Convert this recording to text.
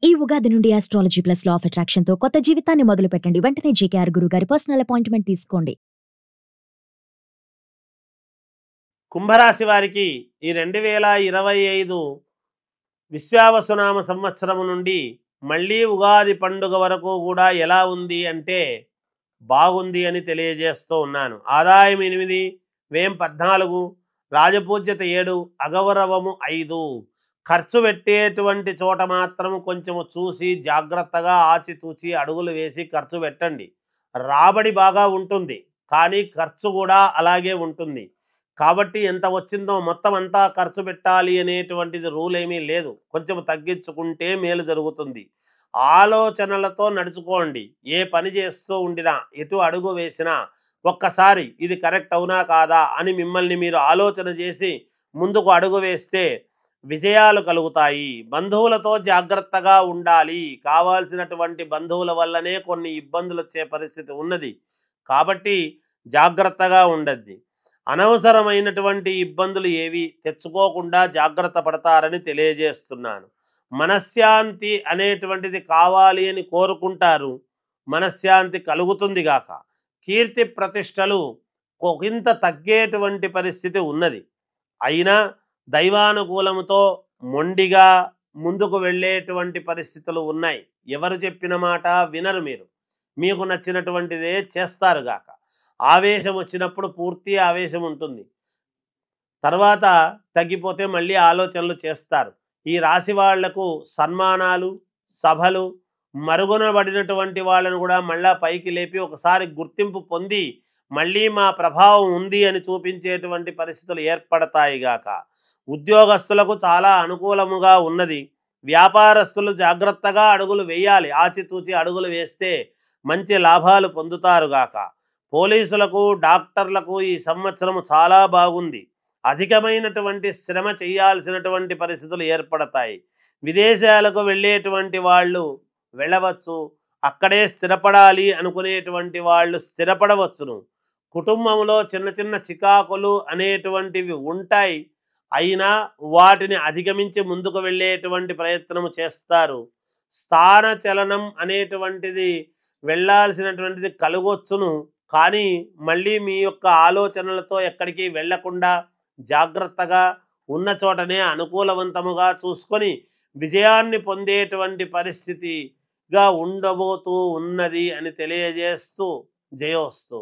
ఈ ఉగాది నుండి astrology plus law of attraction తో కొత్త జీవితాన్ని మొదలు పెట్టండి. వెంటనే జీకేఆర్ గురువు గారి పర్సనల్ అపాయింట్మెంట్ తీసుకోండి. కుంభరాశి వారికి ఈ 2025 విశ్వావసునామ సంవత్సరం నుండి మళ్ళీ ఉగాది పండుగ వరకు కూడా ఎలా ఉంది అంటే బాగుంది అని తెలియజేస్తూ ఉన్నాను. ఆదాయం 8, వ్యయం 14, రాజపూజ్యత 7, అగౌరవము 5. ఖర్చు పెట్టేటువంటి చోట మాత్రం కొంచెం చూసి జాగ్రత్తగా ఆచితూచి అడుగులు వేసి ఖర్చు పెట్టండి. రాబడి బాగా ఉంటుంది, కానీ ఖర్చు కూడా అలాగే ఉంటుంది. కాబట్టి ఎంత వచ్చిందో మొత్తం అంతా ఖర్చు పెట్టాలి అనేటువంటిది రూల్ ఏమీ లేదు. కొంచెం తగ్గించుకుంటే మేలు జరుగుతుంది. ఆలోచనలతో నడుచుకోండి. ఏ పని చేస్తూ ఉండినా, ఎటు అడుగు వేసినా ఒక్కసారి ఇది కరెక్ట్ అవునా కాదా అని మిమ్మల్ని మీరు ఆలోచన చేసి ముందుకు అడుగు వేస్తే విజయాలు కలుగుతాయి. బంధువులతో జాగ్రత్తగా ఉండాలి. కావాల్సినటువంటి బంధువుల వల్లనే కొన్ని ఇబ్బందులు వచ్చే పరిస్థితి ఉన్నది. కాబట్టి జాగ్రత్తగా ఉండద్ది. అనవసరమైనటువంటి ఇబ్బందులు ఏవి తెచ్చుకోకుండా జాగ్రత్త పడతారని తెలియజేస్తున్నాను. మనశ్శాంతి అనేటువంటిది కావాలి అని కోరుకుంటారు. మనశ్శాంతి కలుగుతుంది గాక. కీర్తి ప్రతిష్టలు ఒకంత తగ్గేటువంటి పరిస్థితి ఉన్నది. అయినా దైవానుకూలంతో మొండిగా ముందుకు వెళ్ళేటువంటి పరిస్థితులు ఉన్నాయి. ఎవరు చెప్పిన మాట వినరు. మీకు నచ్చినటువంటిదే చేస్తారు గాక. ఆవేశం వచ్చినప్పుడు పూర్తి ఆవేశం ఉంటుంది, తర్వాత తగ్గిపోతే మళ్ళీ ఆలోచనలు చేస్తారు. ఈ రాశి వాళ్లకు సన్మానాలు, సభలు, మరుగునబడినటువంటి వాళ్ళను కూడా మళ్ళా పైకి లేపి ఒకసారి గుర్తింపు పొంది మళ్ళీ మా ప్రభావం ఉంది అని చూపించేటువంటి పరిస్థితులు ఏర్పడతాయి గాక. ఉద్యోగస్తులకు చాలా అనుకూలముగా ఉన్నది. వ్యాపారస్తులు జాగ్రత్తగా అడుగులు వేయాలి. ఆచితూచి అడుగులు వేస్తే మంచి లాభాలు పొందుతారు గాక. పోలీసులకు, డాక్టర్లకు ఈ సంవత్సరం చాలా బాగుంది. అధికమైనటువంటి శ్రమ చేయాల్సినటువంటి పరిస్థితులు ఏర్పడతాయి. విదేశాలకు వెళ్ళేటువంటి వాళ్ళు వెళ్ళవచ్చు. అక్కడే స్థిరపడాలి అనుకునేటువంటి వాళ్ళు స్థిరపడవచ్చును. కుటుంబంలో చిన్న చిన్న చికాకులు అనేటువంటివి ఉంటాయి. అయినా వాటిని అధిగమించి ముందుకు వెళ్ళేటువంటి ప్రయత్నం చేస్తారు. స్థాన చలనం అనేటువంటిది వెళ్ళాల్సినటువంటిది కలగొచ్చును. కానీ మళ్ళీ మీ యొక్క ఆలోచనలతో ఎక్కడికి వెళ్లకుండా జాగ్రత్తగా ఉన్న చోటనే అనుకూలవంతముగా చూసుకొని విజయాన్ని పొందేటువంటి పరిస్థితిగా ఉండబోతూ ఉన్నది అని తెలియజేస్తూ జయోస్తు.